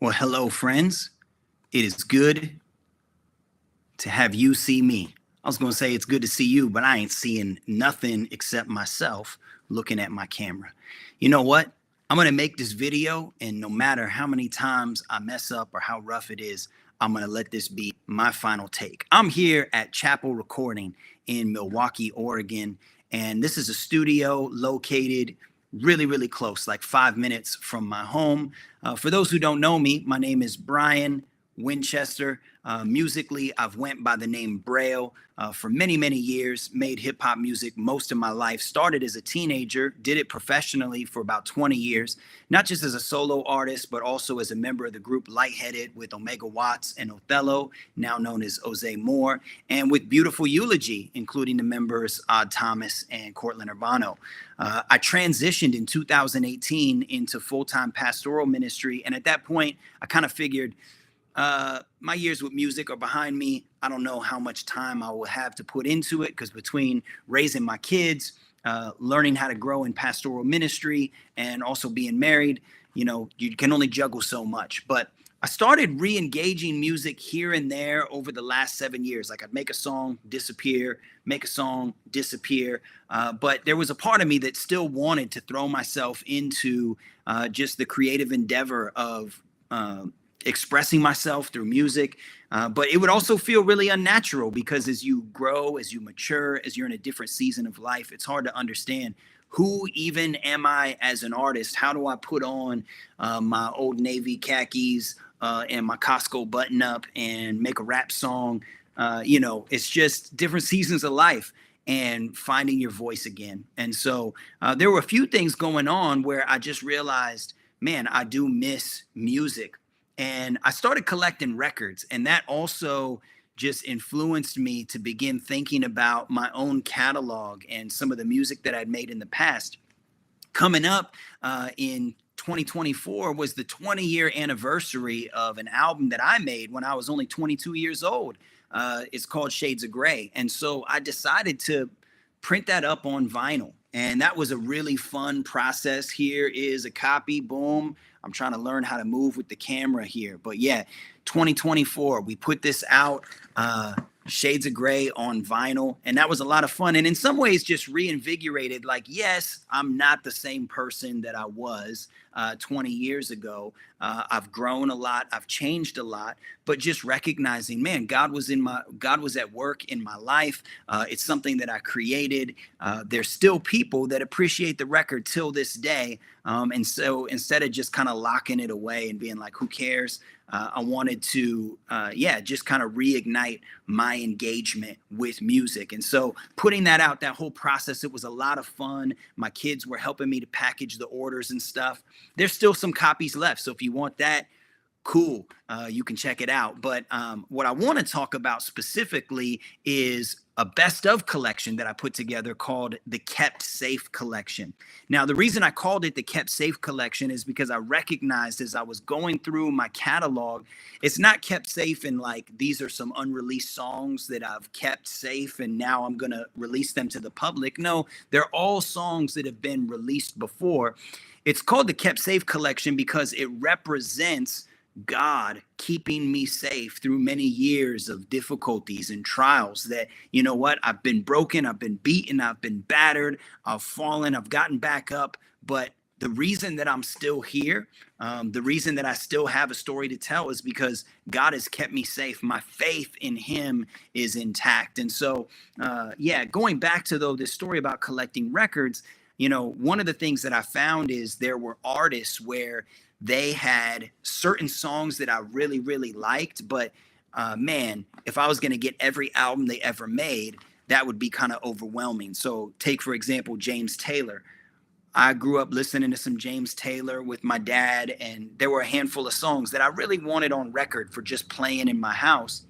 Well, hello, friends. It is good to have you see me. I was going to say it's good to see you, but I ain't seeing nothing except myself looking at my camera. You know what? I'm going to make this video, and no matter how many times I mess up or how rough it is, I'm going to let this be my final take. I'm here at Chapel Recording in Milwaukee, Oregon, and this is a studio located really, really close, like 5 minutes from my home. For those who don't know me, my name is Brian Winchester. Musically, I've went by the name Braille for many, many years, made hip hop music most of my life, started as a teenager, did it professionally for about 20 years, not just as a solo artist, but also as a member of the group Lightheaded with Omega Watts and Othello, now known as Jose Moore, and with Beautiful Eulogy, including the members Odd Thomas and Cortland Urbano. I transitioned in 2018 into full-time pastoral ministry. And at that point, I kind of figured, my years with music are behind me. I don't know how much time I will have to put into it because between raising my kids, learning how to grow in pastoral ministry, and also being married, you can only juggle so much. But I started re-engaging music here and there over the last 7 years. Like I'd make a song, disappear, make a song, disappear. But there was a part of me that still wanted to throw myself into just the creative endeavor of expressing myself through music. But it would also feel really unnatural because as you grow, as you mature, as you're in a different season of life, it's hard to understand who even am I as an artist? How do I put on my Old Navy khakis and my Costco button up and make a rap song? It's just different seasons of life and finding your voice again. And so there were a few things going on where I just realized, man, I do miss music. And I started collecting records, and that also just influenced me to begin thinking about my own catalog and some of the music that I'd made in the past. Coming up in 2024 was the 20-year anniversary of an album that I made when I was only 22 years old. It's called Shades of Grey. And so I decided to print that up on vinyl. And that was a really fun process. Here is a copy, boom. I'm trying to learn how to move with the camera here. But yeah, 2024, we put this out, Shades of Grey on vinyl. And that was a lot of fun. And in some ways, just reinvigorated. Like, yes, I'm not the same person that I was 20 years ago. I've grown a lot. I've changed a lot. But just recognizing, man, God was at work in my life. It's something that I created. There's still people that appreciate the record till this day. And so instead of just kind of locking it away and being like, who cares? I wanted to, just kind of reignite my engagement with music. And so putting that out, that whole process, it was a lot of fun. My kids were helping me to package the orders and stuff. There's still some copies left. So if you want that, cool, you can check it out. But what I want to talk about specifically is a best of collection that I put together called the Kept Safe Collection. Now, the reason I called it the Kept Safe Collection is because I recognized as I was going through my catalog, it's not kept safe in like, these are some unreleased songs that I've kept safe and now I'm going to release them to the public. No, they're all songs that have been released before. It's called the Kept Safe Collection because it represents God keeping me safe through many years of difficulties and trials that, you know what, I've been broken, I've been beaten, I've been battered, I've fallen, I've gotten back up. But the reason that I'm still here, the reason that I still have a story to tell is because God has kept me safe. My faith in him is intact. And so, going back to this story about collecting records, one of the things that I found is there were artists where they had certain songs that I really, really liked. But man, if I was going to get every album they ever made, that would be kind of overwhelming. So take, for example, James Taylor. I grew up listening to some James Taylor with my dad, and there were a handful of songs that I really wanted on record for just playing in my house.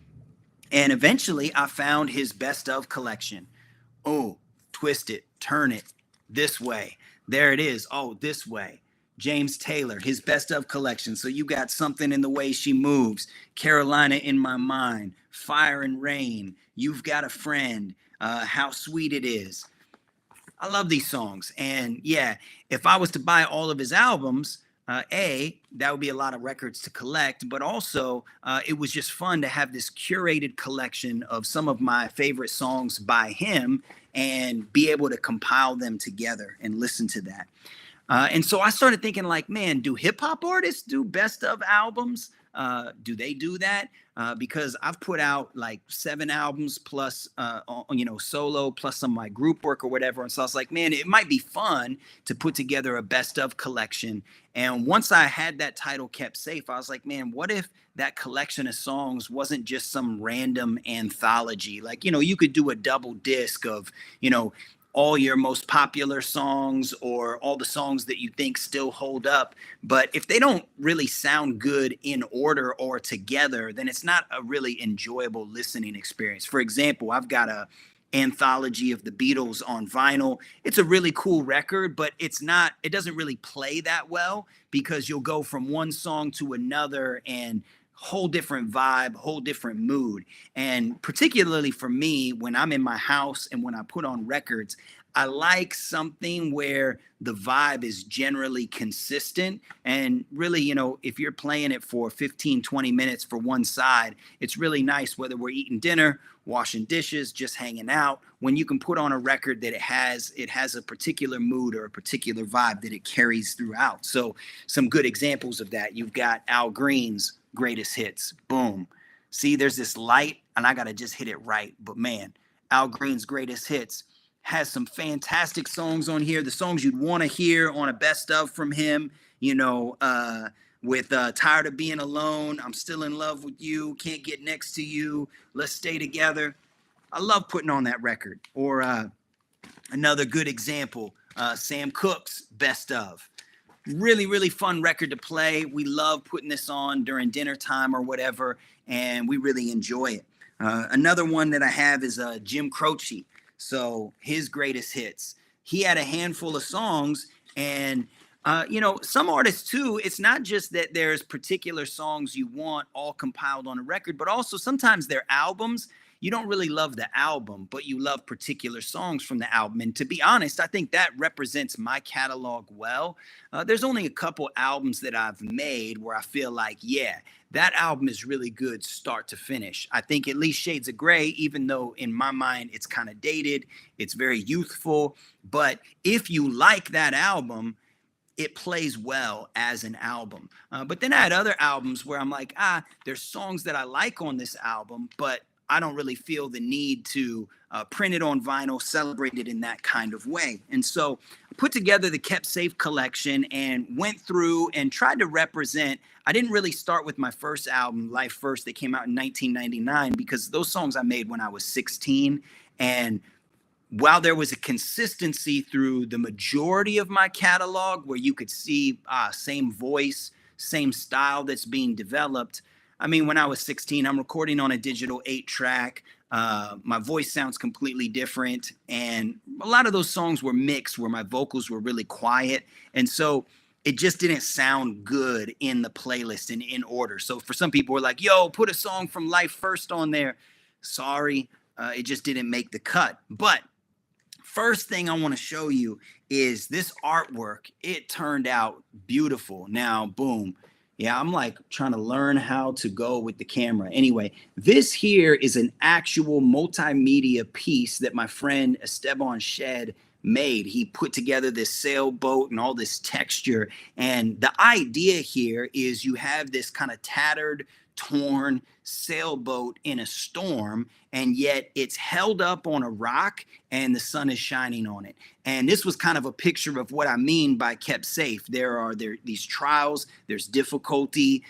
And eventually I found his best of collection. Oh, twist it, turn it this way. There it is. Oh, this way. James Taylor, his best of collection. So you got Something in the Way She Moves, Carolina in My Mind, Fire and Rain, You've Got a Friend, How Sweet It Is. I love these songs. And yeah, if I was to buy all of his albums, that would be a lot of records to collect, but also it was just fun to have this curated collection of some of my favorite songs by him and be able to compile them together and listen to that. And so I started thinking, like, man, do hip hop artists do best of albums? Do they do that? Because I've put out like 7 albums plus, solo plus some of my group work or whatever. And so I was like, man, it might be fun to put together a best of collection. And once I had that title kept safe, I was like, man, what if that collection of songs wasn't just some random anthology? Like, you could do a double disc of, all your most popular songs or all the songs that you think still hold up. But if they don't really sound good in order or together, then it's not a really enjoyable listening experience. For example, I've got a anthology of the Beatles on vinyl. It's a really cool record, but it doesn't really play that well because you'll go from one song to another and whole different vibe, whole different mood. And particularly for me, when I'm in my house and when I put on records, I like something where the vibe is generally consistent. And really, if you're playing it for 15, 20 minutes for one side, it's really nice whether we're eating dinner, washing dishes, just hanging out, when you can put on a record that it has a particular mood or a particular vibe that it carries throughout. So some good examples of that. You've got Al Green's Greatest Hits. Boom. See, there's this light and I got to just hit it right. But man, Al Green's Greatest Hits has some fantastic songs on here. The songs you'd want to hear on a best of from him, with Tired of Being Alone, I'm Still in Love with You, Can't Get Next to You, Let's Stay Together. I love putting on that record. Or another good example, Sam Cooke's Best Of. Really, really fun record to play. We love putting this on during dinner time or whatever, and we really enjoy it. Another one that I have is Jim Croce. So his Greatest Hits. He had a handful of songs, and some artists too, it's not just that there's particular songs you want all compiled on a record, but also sometimes they're albums. You don't really love the album, but you love particular songs from the album. And to be honest, I think that represents my catalog well. There's only a couple albums that I've made where I feel like, yeah, that album is really good start to finish. I think at least Shades of Grey, even though in my mind it's kind of dated, it's very youthful. But if you like that album, it plays well as an album. But then I had other albums where I'm like, there's songs that I like on this album, but I don't really feel the need to print it on vinyl, celebrate it in that kind of way. And so I put together the Kept Safe collection and went through and tried to represent. I didn't really start with my first album, Life First, that came out in 1999, because those songs I made when I was 16. And while there was a consistency through the majority of my catalog where you could see same voice, same style that's being developed, I mean, when I was 16, I'm recording on a digital 8-track. My voice sounds completely different. And a lot of those songs were mixed where my vocals were really quiet. And so it just didn't sound good in the playlist and in order. So for some people were like, yo, put a song from Life First on there. Sorry, it just didn't make the cut. But first thing I want to show you is this artwork. It turned out beautiful. Now, boom. Yeah, I'm like trying to learn how to go with the camera. Anyway, this here is an actual multimedia piece that my friend Esteban Shed made. He put together this sailboat and all this texture. And the idea here is you have this kind of tattered, torn sailboat in a storm, and yet it's held up on a rock and the sun is shining on it. And this was kind of a picture of what I mean by kept safe. There are these trials, there's difficulty,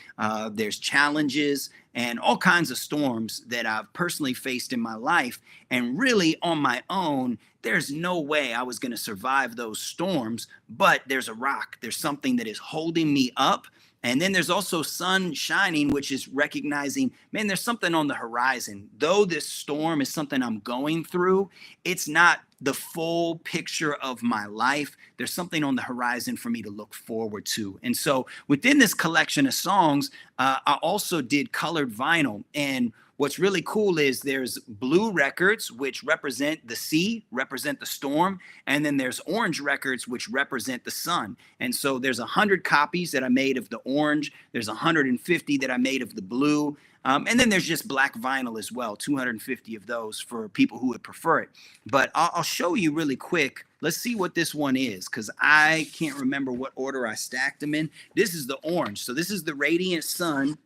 there's challenges, and all kinds of storms that I've personally faced in my life. And really on my own, there's no way I was going to survive those storms, but there's a rock, there's something that is holding me up. And then there's also sun shining, which is recognizing, man, there's something on the horizon. Though this storm is something I'm going through, it's not the full picture of my life. There's something on the horizon for me to look forward to. And so within this collection of songs, I also did colored vinyl. And what's really cool is there's blue records, which represent the sea, represent the storm, and then there's orange records, which represent the sun. And so there's 100 copies that I made of the orange. There's 150 that I made of the blue. And then there's just black vinyl as well, 250 of those for people who would prefer it. But I'll show you really quick. Let's see what this one is, because I can't remember what order I stacked them in. This is the orange. So this is the Radiant Sun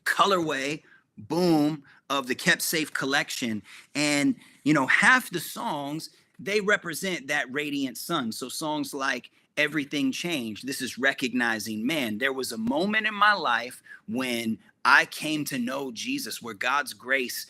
colorway, boom, of the Kept Safe collection. And, you know, half the songs, they represent that radiant sun. So songs like Everything Changed, this is recognizing, man, there was a moment in my life when I came to know Jesus, where God's grace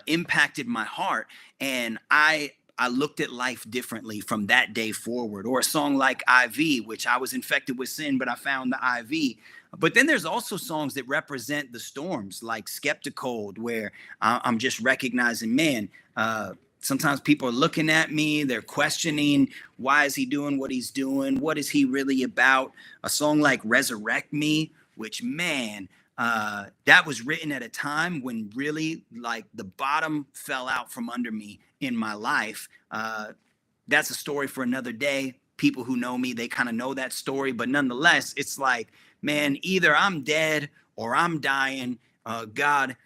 impacted my heart, and I looked at life differently from that day forward. Or a song like IV, which I was infected with sin, but I found the IV. But then there's also songs that represent the storms, like Skeptical, where I'm just recognizing, man, sometimes people are looking at me, they're questioning, why is he doing what he's doing? What is he really about? A song like Resurrect Me, which, man, that was written at a time when really like the bottom fell out from under me in my life. That's a story for another day. People who know me, they kind of know that story, but nonetheless, it's like, man, either I'm dead or I'm dying. God,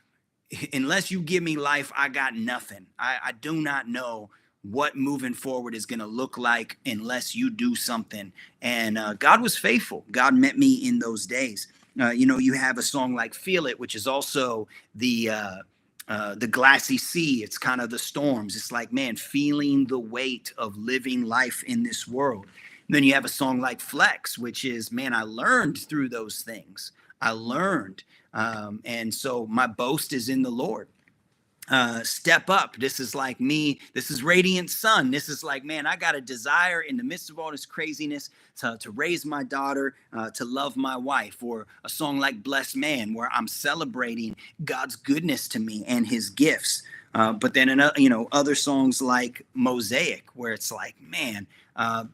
unless you give me life, I got nothing. I do not know what moving forward is going to look like unless you do something. And God was faithful. God met me in those days. You know, you have a song like Feel It, which is also the glassy sea. It's kind of the storms. It's like, man, feeling the weight of living life in this world. And then you have a song like Flex, which is, man, I learned through those things. I learned. And so my boast is in the Lord. Step Up. This is like me. This is Radiant Sun. This is like, man, I got a desire in the midst of all this craziness to raise my daughter, to love my wife. Or a song like Blessed Man, where I'm celebrating God's goodness to me and his gifts. But then, you know, other songs like Mosaic, where it's like, man,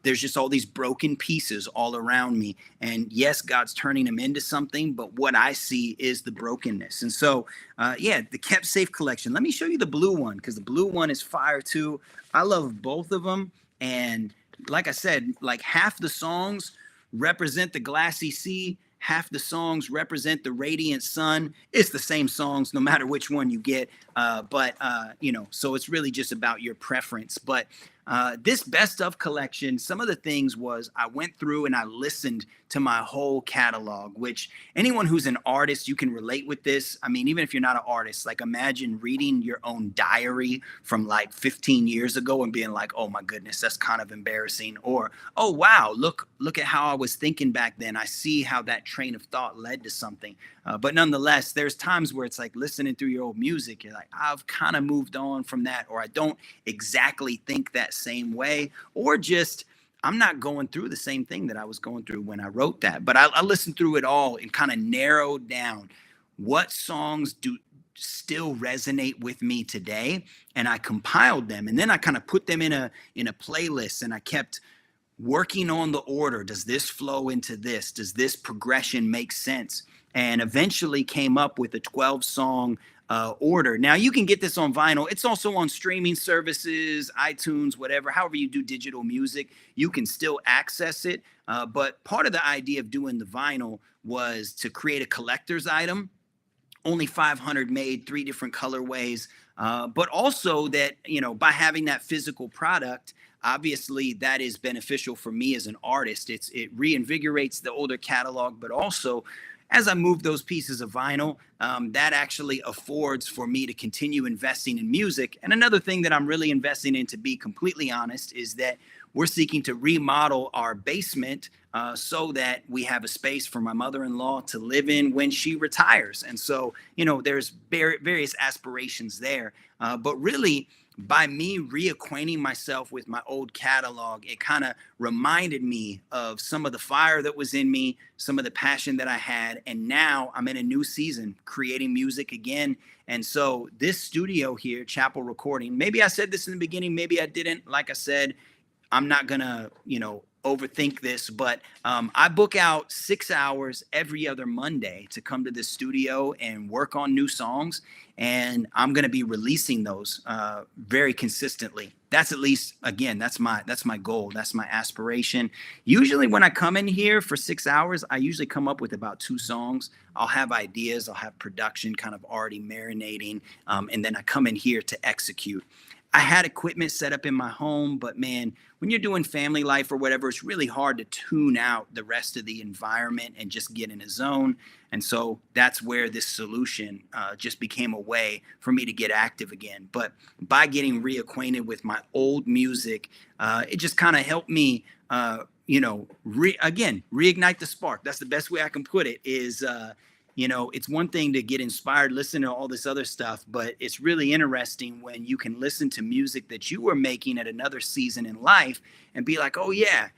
there's just all these broken pieces all around me. And yes, God's turning them into something, but what I see is the brokenness. And so, yeah, the Kept Safe collection. Let me show you the blue one, because the blue one is fire too. I love both of them. And like I said, like half the songs represent the glassy sea. Half the songs represent the radiant sun. It's the same songs, no matter which one you get. But you know, so it's really just about your preference. But this best of collection, some of the things was I went through and I listened to my whole catalog, which anyone who's an artist, you can relate with this. I mean, even if you're not an artist, like imagine reading your own diary from like 15 years ago and being like, oh my goodness, that's kind of embarrassing. Or, oh, wow, look at how I was thinking back then. I see how that train of thought led to something. But nonetheless, there's times where it's like listening through your old music, you're like, I've kind of moved on from that, or I don't exactly think that same way, or just I'm not going through the same thing that I was going through when I wrote that. But I listened through it all and kind of narrowed down what songs do still resonate with me today, and I compiled them, and then I kind of put them in a playlist, and I kept working on the order. Does this flow into this? Does this progression make sense? And eventually came up with a 12-song order. Now, you can get this on vinyl. It's also on streaming services, iTunes, whatever. However you do digital music, you can still access it. But part of the idea of doing the vinyl was to create a collector's item. Only 500 made, 3 different colorways. But also that, you know, by having that physical product, obviously that is beneficial for me as an artist. It reinvigorates the older catalog, but also as I move those pieces of vinyl, that actually affords for me to continue investing in music. And another thing that I'm really investing in, to be completely honest, is that we're seeking to remodel our basement so that we have a space for my mother-in-law to live in when she retires. And so, you know, there's various aspirations there. But really, by me reacquainting myself with my old catalog, it kind of reminded me of some of the fire that was in me, some of the passion that I had. And now I'm in a new season creating music again. And so this studio here, Chapel Recording, maybe I said this in the beginning, maybe I didn't. Like I said, I'm not going to, you know, overthink this, but I book out 6 hours every other Monday to come to this studio and work on new songs. And I'm going to be releasing those very consistently. That's at least, again, that's my goal. That's my aspiration. Usually when I come in here for 6 hours, I usually come up with about 2 songs. I'll have ideas, I'll have production kind of already marinating. And then I come in here to execute. I had equipment set up in my home, but man, when you're doing family life or whatever, it's really hard to tune out the rest of the environment and just get in a zone. And so that's where this solution just became a way for me to get active again. But by getting reacquainted with my old music, it just kind of helped me, reignite the spark. That's the best way I can put it is, it's one thing to get inspired, listen to all this other stuff, but it's really interesting when you can listen to music that you were making at another season in life and be like, oh yeah,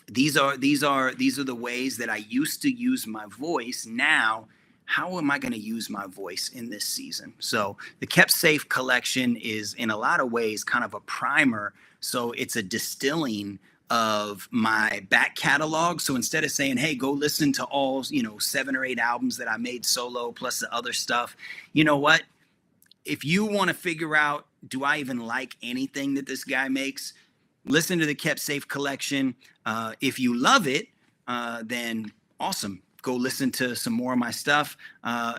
these are the ways that I used to use my voice. Now, how am I going to use my voice in this season? So the Kept Safe collection is in a lot of ways kind of a primer. So it's a distilling of my back catalog. So instead of saying, hey, go listen to all, 7 or 8 albums that I made solo plus the other stuff, you know what? If you want to figure out, do I even like anything that this guy makes? Listen to the Kept Safe collection. If you love it, then awesome. Go listen to some more of my stuff.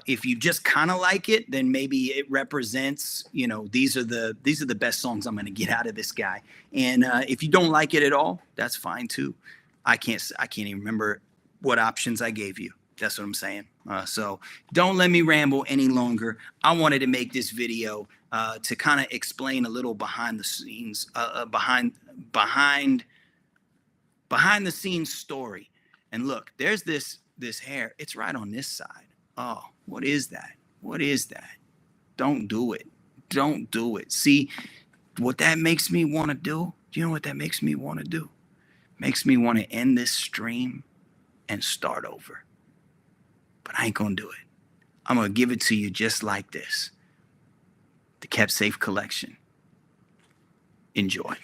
If you just kind of like it, then maybe it represents, these are the best songs I'm going to get out of this guy. And if you don't like it at all, that's fine too. I can't even remember what options I gave you. That's what I'm saying. So don't let me ramble any longer. I wanted to make this video to kind of explain a little behind the scenes, behind the scenes story. And look, there's this hair. It's right on this side. Oh, what is that? What is that? Don't do it. Don't do it. See what that makes me want to do? Do you know what that makes me want to do? Makes me want to end this stream and start over. But I ain't gonna do it. I'm gonna give it to you just like this. The Kept Safe collection. Enjoy.